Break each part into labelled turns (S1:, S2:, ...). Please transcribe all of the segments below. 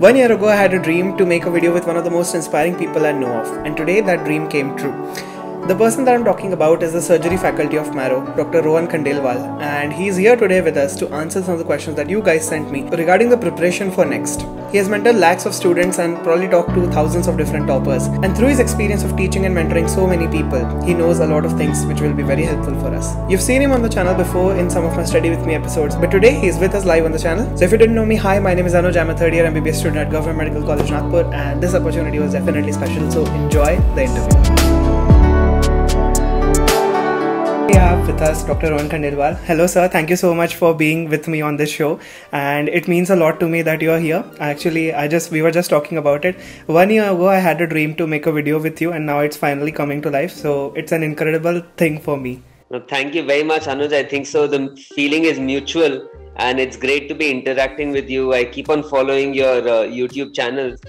S1: 1 year ago, I had a dream to make a video with one of the most inspiring people I know of, and today that dream came true. The person that I'm talking about is the surgery faculty of Marrow, Dr. Rohan Khandelwal, and he's here today with us to answer some of the questions that you guys sent me regarding the preparation for next. He has mentored lakhs of students and probably talked to thousands of different toppers, and through his experience of teaching and mentoring so many people, he knows a lot of things which will be very helpful for us. You've seen him on the channel before in some of my Study With Me episodes, but today he's with us live on the channel. So if you didn't know me, hi, my name is Anuj. I'm a third year MBBS student at Government Medical College Nagpur, and this opportunity was definitely special, so enjoy the interview. We have with us Dr. Rohan Khandelwal. Hello sir, thank you so much for being with me on this show, and it means a lot to me that you are here. Actually, we were just talking about it. 1 year ago I had a dream to make a video with you, and now it's finally coming to life, so it's an incredible thing for me.
S2: Well, thank you very much, Anuj. I think so the feeling is mutual, and it's great to be interacting with you. I keep on following your YouTube channels,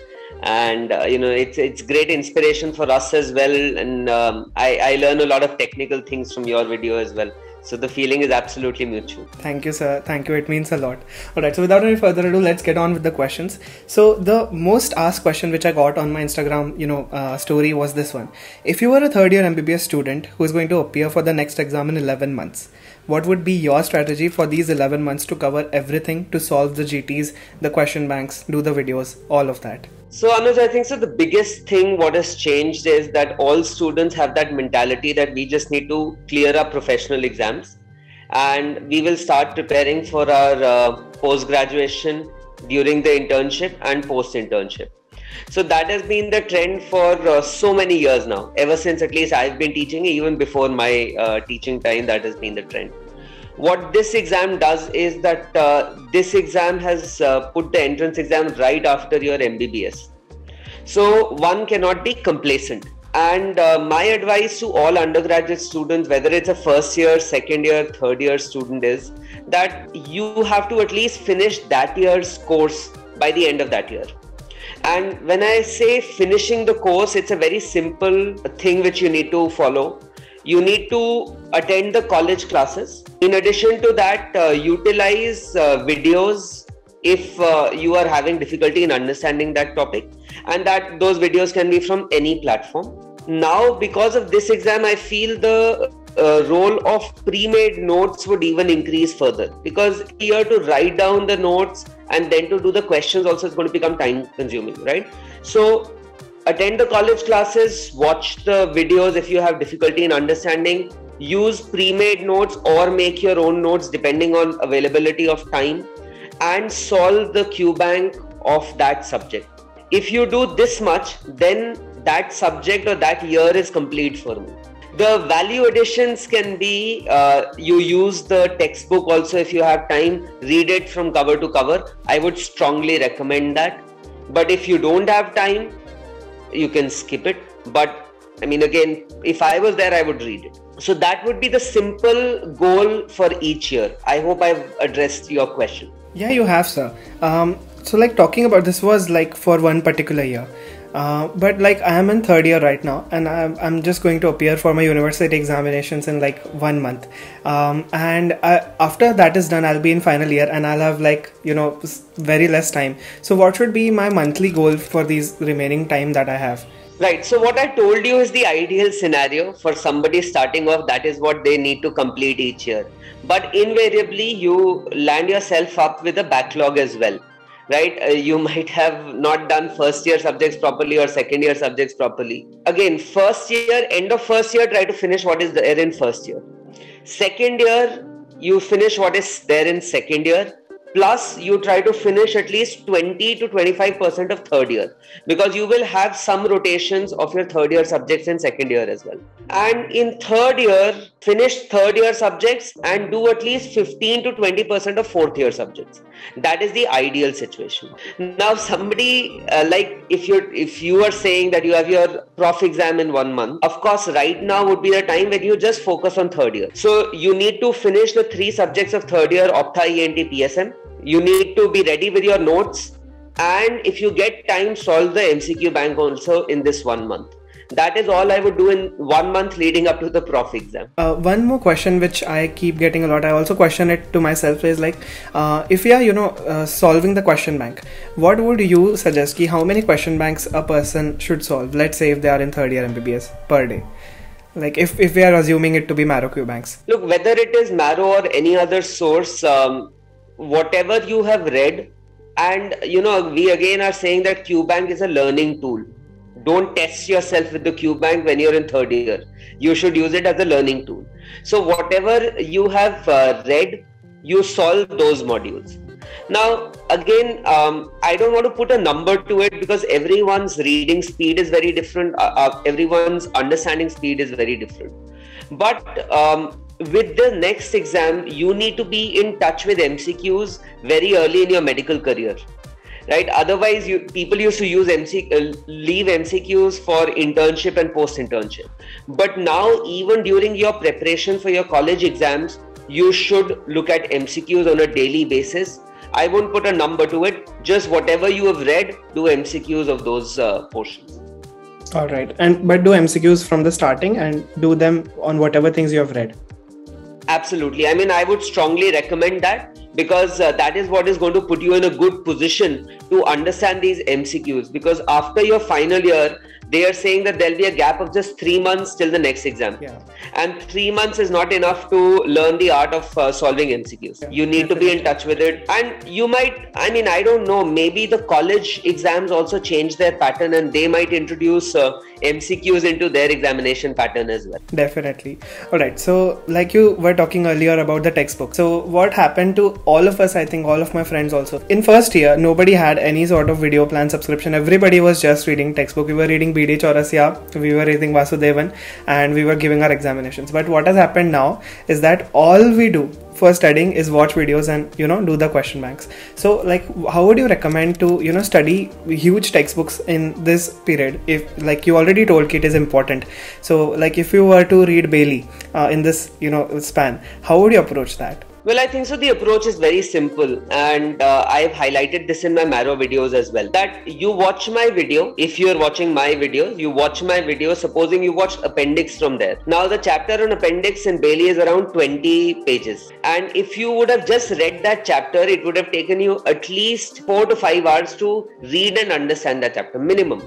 S2: and it's great inspiration for us as well, and I learn a lot of technical things from your video as well, so the feeling is absolutely mutual.
S1: Thank you sir, thank you, it means a lot. Alright, so without any further ado, let's get on with the questions. So the most asked question which I got on my Instagram story was this one: if you were a third year MBBS student who is going to appear for the next exam in 11 months, what would be your strategy for these 11 months to cover everything, to solve the GTs, the question banks, do the videos, all of that?
S2: So Anuj, I think so the biggest thing what has changed is that all students have that mentality that we just need to clear our professional exams, and we will start preparing for our post-graduation during the internship and post-internship. So that has been the trend for so many years now, ever since at least I've been teaching, even before my teaching time, that has been the trend. What this exam does is that this exam has put the entrance exam right after your MBBS. So one cannot be complacent. And my advice to all undergraduate students, whether it's a first year, second year, third year student, is that you have to at least finish that year's course by the end of that year. And when I say finishing the course, it's a very simple thing which you need to follow. You need to attend the college classes. In addition to that, utilize videos if you are having difficulty in understanding that topic, and that those videos can be from any platform. Now, because of this exam, I feel the role of pre-made notes would even increase further, because here to write down the notes and then to do the questions also is going to become time consuming, right? So attend the college classes, watch the videos if you have difficulty in understanding, use pre-made notes or make your own notes depending on availability of time, and solve the Qbank of that subject. If you do this much, then that subject or that year is complete for me. The value additions can be, you use the textbook also if you have time, read it from cover to cover. I would strongly recommend that. But if you don't have time, you can skip it. But I mean, again, if I was there, I would read it. So that would be the simple goal for each year. I hope I've addressed your question.
S1: Yeah, you have, sir. So like talking about this was like for one particular year. But like I am in third year right now, and I'm just going to appear for my university examinations in like 1 month. After that is done, I'll be in final year and I'll have very less time. So what should be my monthly goal for these remaining time that I have?
S2: Right. So what I told you is the ideal scenario for somebody starting off. That is what they need to complete each year. But invariably, you land yourself up with a backlog as well. Right? You might have not done first year subjects properly or second year subjects properly. Again, first year, end of first year, try to finish what is there in first year. Second year, you finish what is there in second year. Plus, you try to finish at least 20 to 25% of third year, because you will have some rotations of your third year subjects in second year as well. And in third year, finish third year subjects and do at least 15 to 20% of fourth year subjects. That is the ideal situation. Now, somebody if you are saying that you have your prof exam in 1 month, of course, right now would be the time when you just focus on third year. So you need to finish the 3 subjects of third year: Optha, ENT, PSM. You need to be ready with your notes, and if you get time, solve the MCQ bank also in this 1 month. That is all I would do in 1 month leading up to the prof exam.
S1: One more question which I keep getting a lot, I also question it to myself, is like, if we are, solving the question bank, what would you suggest how many question banks a person should solve? Let's say if they are in third year MBBS per day. Like if we are assuming it to be Marrow Qbanks.
S2: Look, whether it is Marrow or any other source, whatever you have read, and we again are saying that Qbank is a learning tool. Don't test yourself with the Qbank when you're in third year. You should use it as a learning tool. So whatever you have read, you solve those modules. Now, again, I don't want to put a number to it because everyone's reading speed is very different. Everyone's understanding speed is very different. But with the next exam, you need to be in touch with MCQs very early in your medical career. Right? Otherwise, people used to use leave MCQs for internship and post-internship. But now, even during your preparation for your college exams, you should look at MCQs on a daily basis. I won't put a number to it. Just whatever you have read, do MCQs of those portions.
S1: All right. But do MCQs from the starting and do them on whatever things you have read.
S2: Absolutely. I mean, I would strongly recommend that, because that is what is going to put you in a good position to understand these MCQs. Because after your final year, they are saying that there'll be a gap of just 3 months till the next exam. Yeah. And 3 months is not enough to learn the art of solving MCQs. Yeah, you need to be in touch with it. And you might, I don't know, maybe the college exams also change their pattern and they might introduce MCQs into their examination pattern as well.
S1: Definitely. All right. So like you were talking earlier about the textbook. So what happened to all of us, I think all of my friends also, in first year, nobody had any sort of video plan subscription. Everybody was just reading textbook. We were reading BD Chaurasiya, we were reading Vasudevan, and we were giving our examinations. But what has happened now is that all we do for studying is watch videos and do the question banks. So like, how would you recommend to study huge textbooks in this period? If like you already told it is important, so like if you were to read Bailey in this span, how would you approach that?
S2: Well, I think so. The approach is very simple, and I've highlighted this in my Marrow videos as well. That you watch my video. If you're watching my videos, you watch my video. Supposing you watched appendix from there. Now the chapter on appendix in Bailey is around 20 pages. And if you would have just read that chapter, it would have taken you at least 4 to 5 hours to read and understand that chapter, minimum.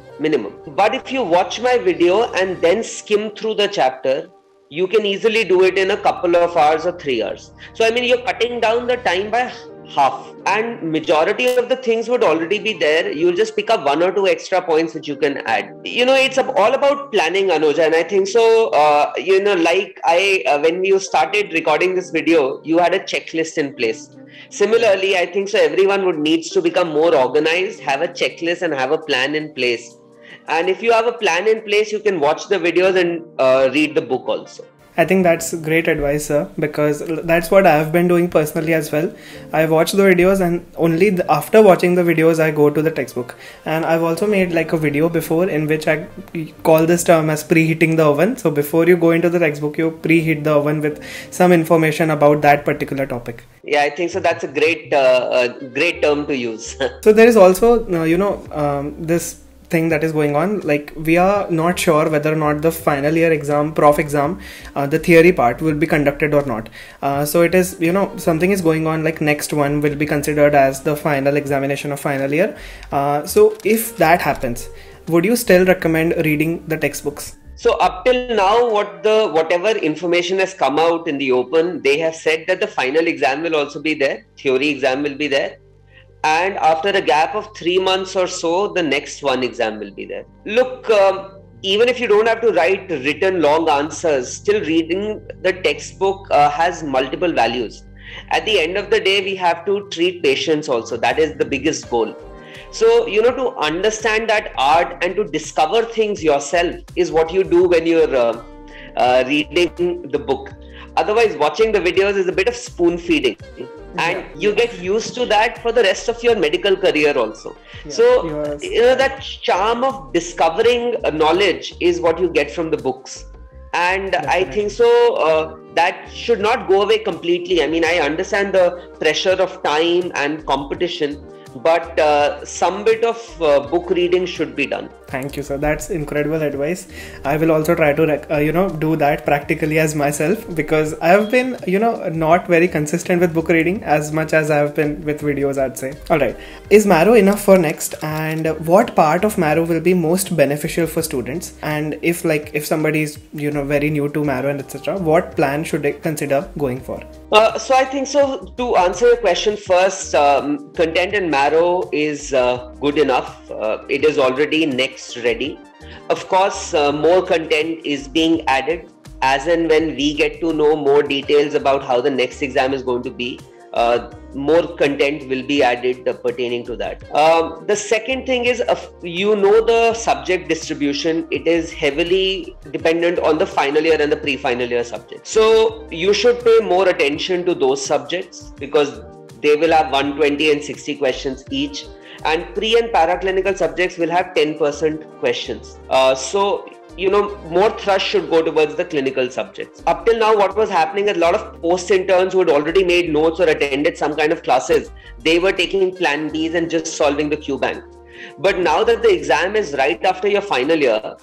S2: But if you watch my video and then skim through the chapter, you can easily do it in a couple of hours or 3 hours. So you're cutting down the time by half, and majority of the things would already be there. You'll just pick up 1 or 2 extra points which you can add. It's all about planning, Anuj, and I think so. When you started recording this video, you had a checklist in place. Similarly, I think so. Everyone would needs to become more organized, have a checklist, and have a plan in place. And if you have a plan in place, you can watch the videos and read the book also.
S1: I think that's great advice, sir, because that's what I've been doing personally as well. I watch the videos and only after watching the videos, I go to the textbook. And I've also made like a video before in which I call this term as preheating the oven. So before you go into the textbook, you preheat the oven with some information about that particular topic.
S2: Yeah, I think so. That's a great term to use.
S1: So there is also, this thing that is going on, like we are not sure whether or not the final year exam, prof exam, the theory part will be conducted or not. So it is, something is going on, like next one will be considered as the final examination of final year. So if that happens, would you still recommend reading the textbooks?
S2: So up till now, whatever information has come out in the open, they have said that the final exam will also be there, theory exam will be there. And after a gap of 3 months or so, the next one exam will be there. Look, even if you don't have to write written long answers, still reading the textbook has multiple values. At the end of the day, we have to treat patients also. That is the biggest goal. So, to understand that art and to discover things yourself is what you do when you're reading the book. Otherwise, watching the videos is a bit of spoon feeding. And you get used to that for the rest of your medical career also. Yeah, so, that charm of discovering knowledge is what you get from the books. And definitely. I think so that should not go away completely. I mean, I understand the pressure of time and competition, but some bit of book reading should be done.
S1: Thank you, sir. That's incredible advice. I will also try to, do that practically as myself, because I have been, not very consistent with book reading as much as I have been with videos, I'd say. All right. Is Marrow enough for next? And what part of Marrow will be most beneficial for students? And if somebody is, very new to Marrow and etc., what plan should they consider going for?
S2: So I think so. To answer your question first, content in Marrow is good enough. It is already next ready. Of course, more content is being added as and when we get to know more details about how the next exam is going to be. More content will be added pertaining to that. The second thing is, the subject distribution. It is heavily dependent on the final year and the pre-final year subjects. So you should pay more attention to those subjects because they will have 120 and 60 questions each. And pre and paraclinical subjects will have 10% questions. More thrust should go towards the clinical subjects. Up till now, what was happening is a lot of post-interns who had already made notes or attended some kind of classes, they were taking plan Bs and just solving the Qbank. But now that the exam is right after your final year,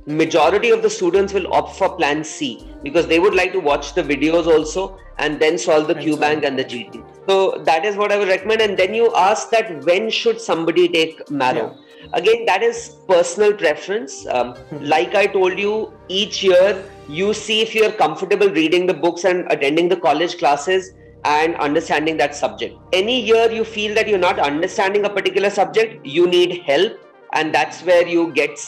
S2: majority of the students will opt for plan C because they would like to watch the videos also and then solve the Qbank and the GT. So that is what I would recommend. And then you ask that when should somebody take Marrow? Yeah. Again, that is personal preference. Like I told you, each year you see if you are comfortable reading the books and attending the college classes and understanding that subject. Any year you feel that you're not understanding a particular subject, you need help, and that's where you get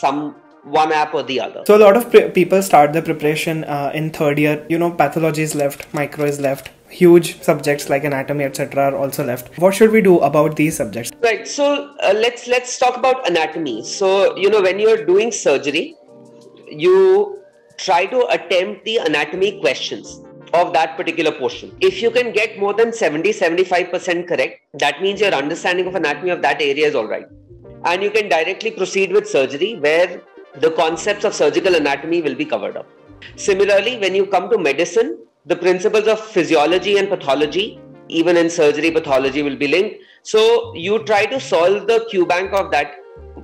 S2: one app or the other.
S1: So a lot of people start their preparation in third year. Pathology is left, micro is left. Huge subjects like anatomy, etc. are also left. What should we do about these subjects?
S2: Right. So let's talk about anatomy. So when you're doing surgery, you try to attempt the anatomy questions of that particular portion. If you can get more than 70-75% correct, that means your understanding of anatomy of that area is all right, and you can directly proceed with surgery where the concepts of surgical anatomy will be covered up. Similarly, when you come to medicine, the principles of physiology and pathology, even in surgery, pathology will be linked. So you try to solve the Qbank of that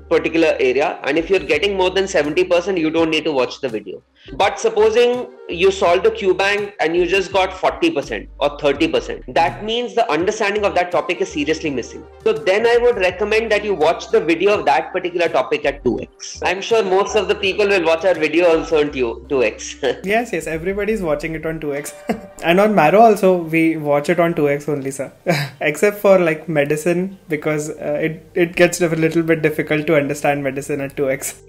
S2: particular area, and if you're getting more than 70%, you don't need to watch the video. But supposing you solved the Qbank and you just got 40% or 30%, that means the understanding of that topic is seriously missing. So then I would recommend that you watch the video of that particular topic at 2x. I'm sure most of the people will watch our video also on 2x.
S1: Yes, everybody's watching it on 2x. And on Marrow also, we watch it on 2x only, sir. Except for like medicine, because it gets a little bit difficult to understand medicine at 2x.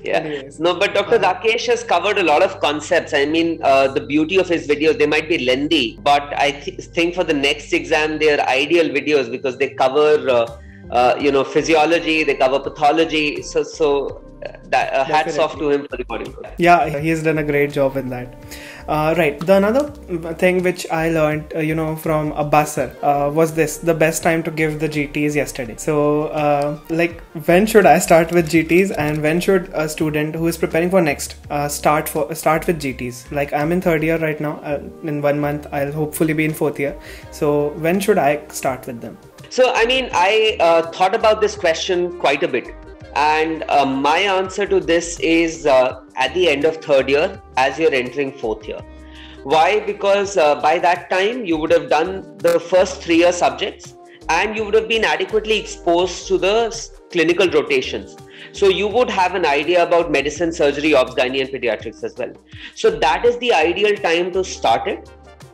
S2: Yeah.
S1: Anyways.
S2: No, but Dr. Rakesh has covered a lot of concepts. I mean, the beauty of his videos, they might be lengthy, but I think for the next exam, they are ideal videos because they cover, physiology, they cover pathology. So hats off to him for recording that.
S1: Yeah, he's done a great job in that. Right. The another thing which I learned, from Abbas sir, was this: the best time to give the GTs yesterday. So, when should I start with GTs, and when should a student who is preparing for next start with GTs? Like, I'm in third year right now. In 1 month, I'll hopefully be in fourth year. So, when should I start with them?
S2: So, I mean, I thought about this question quite a bit. And my answer to this is at the end of third year as you're entering fourth year. Why? Because by that time you would have done the first 3 year subjects and you would have been adequately exposed to the clinical rotations. So you would have an idea about medicine, surgery, obs-gynae and pediatrics as well. So that is the ideal time to start it.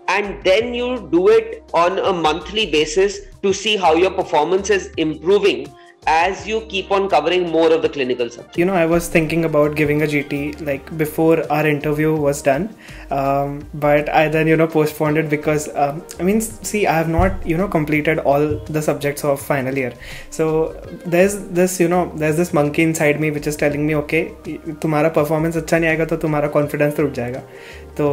S2: And then you do it on a monthly basis to see how your performance is improving as you keep on covering more of the clinical subjects.
S1: I was thinking about giving a GT like before our interview was done, but I then postponed it because I have not completed all the subjects of final year. So there's this monkey inside me which is telling me, okay, तुम्हारा performance अच्छा नहीं आएगा तो तुम्हारा confidence टूट जाएगा. तो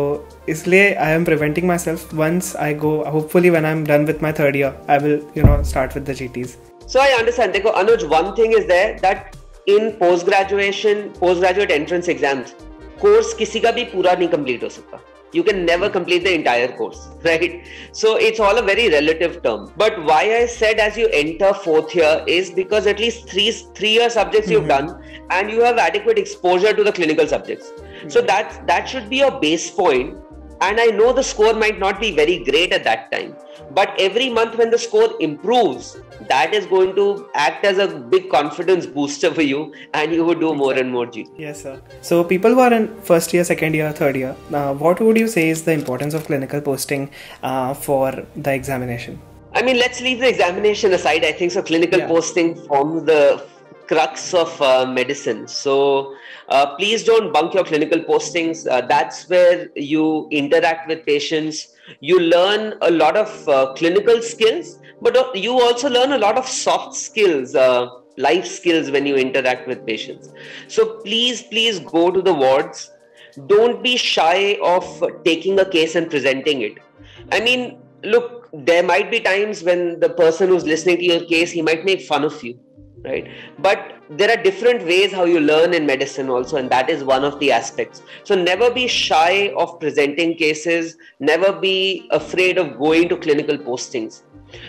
S1: इसलिए I am preventing myself. Once I go, hopefully when I'm done with my third year, I will start with the GTs.
S2: So I understand. Dekho, Anuj, one thing is there that in postgraduate entrance exams, course किसी का भी पूरा नहीं complete हो सकता. You can never complete the entire course, right? So it's all a very relative term. But why I said as you enter fourth year is because at least three-year subjects you've done and you have adequate exposure to the clinical subjects. So that should be your base point. And I know the score might not be very great at that time, but every month when the score improves, that is going to act as a big confidence booster for you, and you would do more and more GT.
S1: Yes, sir. So people who are in first year, second year, third year, what would you say is the importance of clinical posting for the examination?
S2: I mean, let's leave the examination aside. I think so. Clinical posting forms the crux of medicine. So please don't bunk your clinical postings. That's where you interact with patients. You learn a lot of clinical skills, but you also learn a lot of soft skills, life skills when you interact with patients. So please go to the wards. Don't be shy of taking a case and presenting it. I mean, look, there might be times when the person who's listening to your case, he might make fun of you, right? But there are different ways how you learn in medicine also, and that is one of the aspects. So never be shy of presenting cases. Never be afraid of going to clinical postings.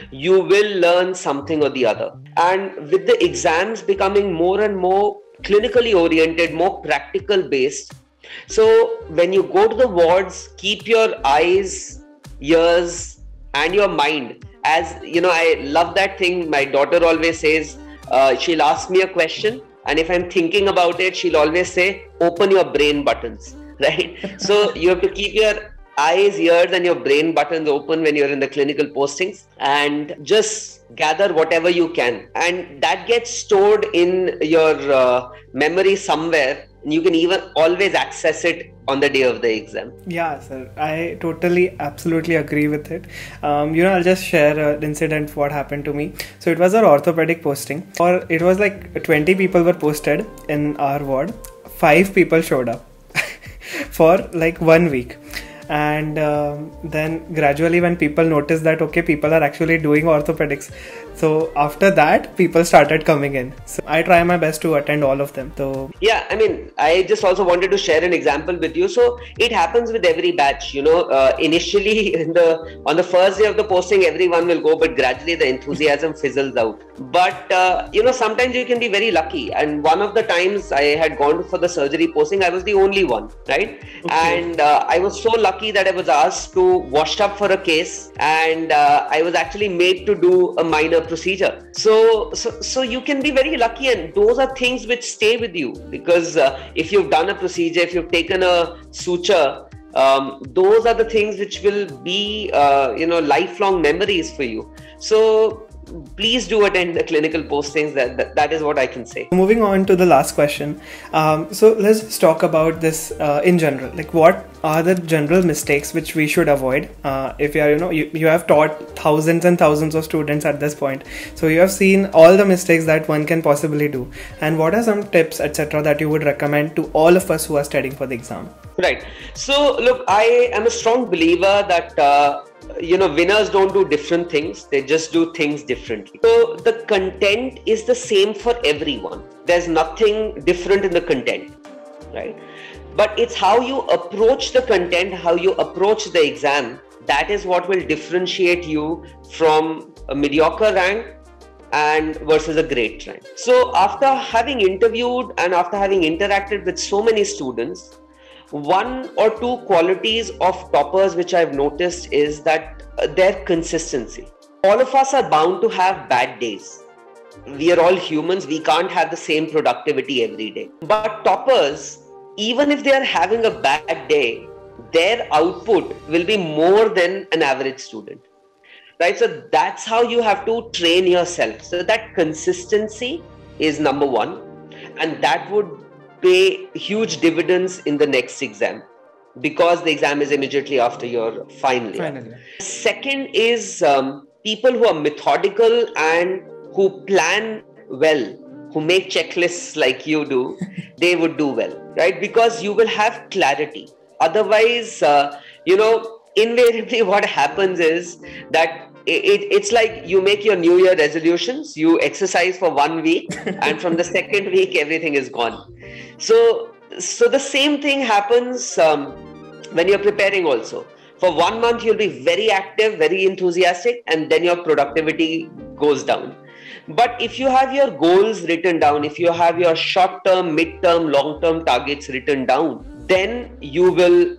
S2: You will learn something or the other. And with the exams becoming more and more clinically oriented, more practical based, so when you go to the wards, keep your eyes, ears, and your mind. As you know, I love that thing my daughter always says. She'll ask me a question, and if I'm thinking about it, she'll always say, open your brain buttons, right? So you have to keep your eyes, ears, and your brain buttons open when you're in the clinical postings, and just gather whatever you can. And that gets stored in your memory somewhere. You can even always access it on the day of the exam.
S1: Yeah, sir. I totally, absolutely agree with it. I'll just share an incident what happened to me. So it was our orthopedic posting, or it was like 20 people were posted in our ward. 5 people showed up for like 1 week. And then gradually when people noticed that, okay, people are actually doing orthopedics. So after that, people started coming in. So I try my best to attend all of them. So
S2: yeah, I mean, I just also wanted to share an example with you. So it happens with every batch, initially on the first day of the posting, everyone will go, but gradually the enthusiasm fizzles out. But, sometimes you can be very lucky. And one of the times I had gone for the surgery posting, I was the only one, right? Okay. And I was so lucky that I was asked to wash up for a case, and I was actually made to do a minor procedure. So you can be very lucky, and those are things which stay with you, because if you've done a procedure, if you've taken a suture, those are the things which will be lifelong memories for you. So please do attend the clinical postings. That is what I can say. Moving
S1: on to the last question. So let's just talk about this in general. Like, what are the general mistakes which we should avoid? If you are, you have taught thousands and thousands of students at this point. So you have seen all the mistakes that one can possibly do. And what are some tips, etc., that you would recommend to all of us who are studying for the exam?
S2: Right. So look, I am a strong believer that winners don't do different things, they just do things differently. So the content is the same for everyone. There's nothing different in the content, right? But it's how you approach the content, how you approach the exam, that is what will differentiate you from a mediocre rank and versus a great rank. So after having interviewed and after having interacted with so many students, 1 or 2 qualities of toppers which I've noticed is that their consistency. All of us are bound to have bad days. We are all humans. We can't have the same productivity every day. But toppers, even if they are having a bad day, their output will be more than an average student. Right? So that's how you have to train yourself. So that consistency is number 1. And that would pay huge dividends in the next exam, because the exam is immediately after your final year. Second is people who are methodical and who plan well, who make checklists like you do, they would do well, right? Because you will have clarity. Otherwise, invariably what happens is that it's like you make your New Year resolutions, you exercise for 1 week, and from the second week, everything is gone. So the same thing happens when you're preparing also. For 1 month, you'll be very active, very enthusiastic, and then your productivity goes down. But if you have your goals written down, if you have your short-term, mid-term, long-term targets written down, then you will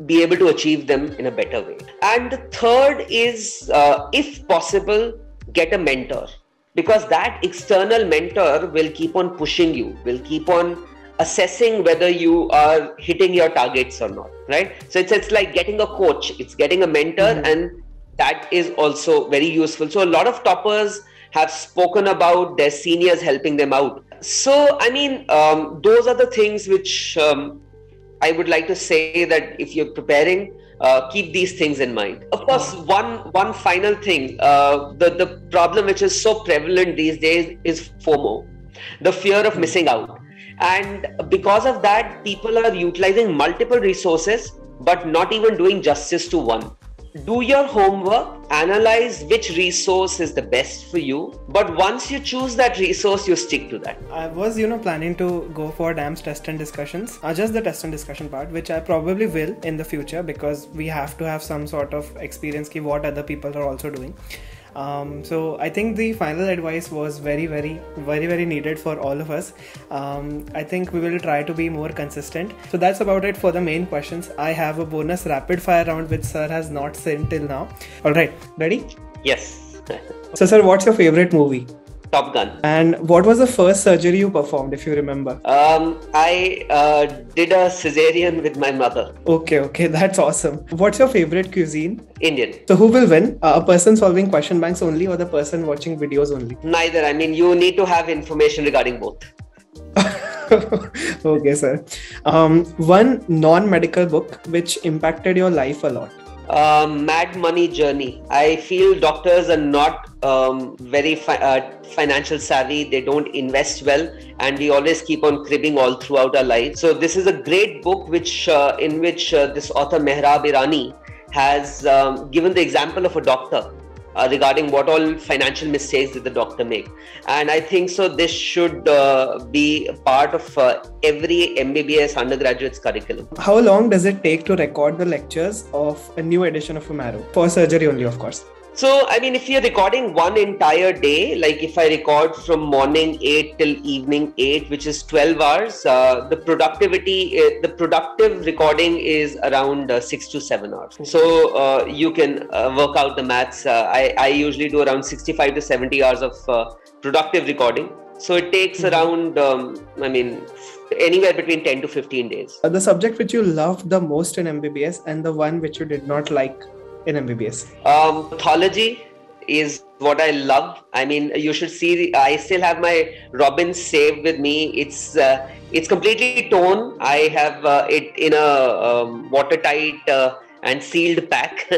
S2: be able to achieve them in a better way. And the third is, if possible, get a mentor, because that external mentor will keep on pushing you, will keep on assessing whether you are hitting your targets or not, right? So it's like getting a coach, it's getting a mentor, and that is also very useful. So a lot of toppers have spoken about their seniors helping them out. So, I mean, those are the things which I would like to say, that if you're preparing, keep these things in mind. Of course, one final thing, the problem which is so prevalent these days is FOMO, the fear of missing out. And because of that, people are utilizing multiple resources, but not even doing justice to one. Do your homework, analyze which resource is the best for you, but once you choose that resource, you stick to that.
S1: I was, planning to go for DAM's test and discussions, just the test and discussion part, which I probably will in the future, because we have to have some sort of experience ki what other people are also doing. So I think the final advice was very needed for all of us. I think we will try to be more consistent. So that's about it for the main questions. I have a bonus rapid fire round which sir has not sent till now. Alright, ready?
S2: Yes.
S1: So sir, what's your favorite movie?
S2: Top Gun.
S1: And what was the first surgery you performed, if you remember?
S2: I did a cesarean with my mother.
S1: Okay, that's awesome. What's your favorite cuisine?
S2: Indian.
S1: So who will win? A person solving question banks only, or the person watching videos only?
S2: Neither. I mean, you need to have information regarding both.
S1: Okay, sir. One non-medical book which impacted your life a lot.
S2: Mad Money Journey. I feel doctors are not very financial savvy. They don't invest well, and we always keep on cribbing all throughout our lives. So this is a great book which in which this author Mehrab Irani has given the example of a doctor regarding what all financial mistakes did the doctor make. And I think so this should be a part of every MBBS undergraduate's curriculum.
S1: How long does it take to record the lectures of a new edition of a Marrow? For surgery only, of course.
S2: So, I mean, if you're recording one entire day, like if I record from morning 8 till evening 8, which is 12 hours, the productive recording is around 6 to 7 hours. So, you can work out the maths. I usually do around 65 to 70 hours of productive recording. So, it takes around, anywhere between 10 to 15 days.
S1: The subject which you loved the most in MBBS and the one which you did not like in MBBS?
S2: Pathology is what I love. I mean, you should see, I still have my Robbins saved with me. It's completely torn. I have it in a watertight and sealed pack.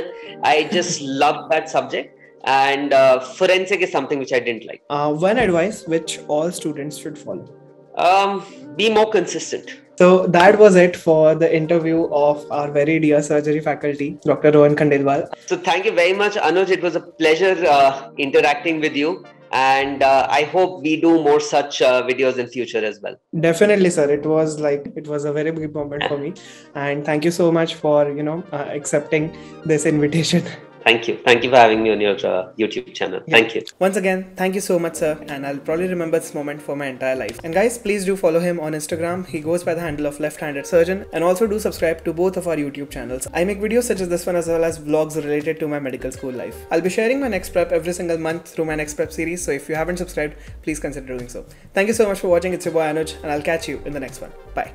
S2: I just love that subject. And forensic is something which I didn't like.
S1: One advice which all students should follow?
S2: Be more consistent.
S1: So that was it for the interview of our very dear surgery faculty, Dr. Rohan Khandelwal.
S2: So thank you very much, Anuj. It was a pleasure interacting with you. And I hope we do more such videos in future as well.
S1: Definitely, sir. It was a very big moment for me. And thank you so much for, accepting this invitation.
S2: Thank you. Thank you for having me on your YouTube channel.
S1: Yeah.
S2: Thank you.
S1: Once again, thank you so much, sir. And I'll probably remember this moment for my entire life. And guys, please do follow him on Instagram. He goes by the handle of Left-Handed Surgeon. And also do subscribe to both of our YouTube channels. I make videos such as this one as well as vlogs related to my medical school life. I'll be sharing my next prep every single month through my next prep series. So if you haven't subscribed, please consider doing so. Thank you so much for watching. It's your boy Anuj, and I'll catch you in the next one. Bye.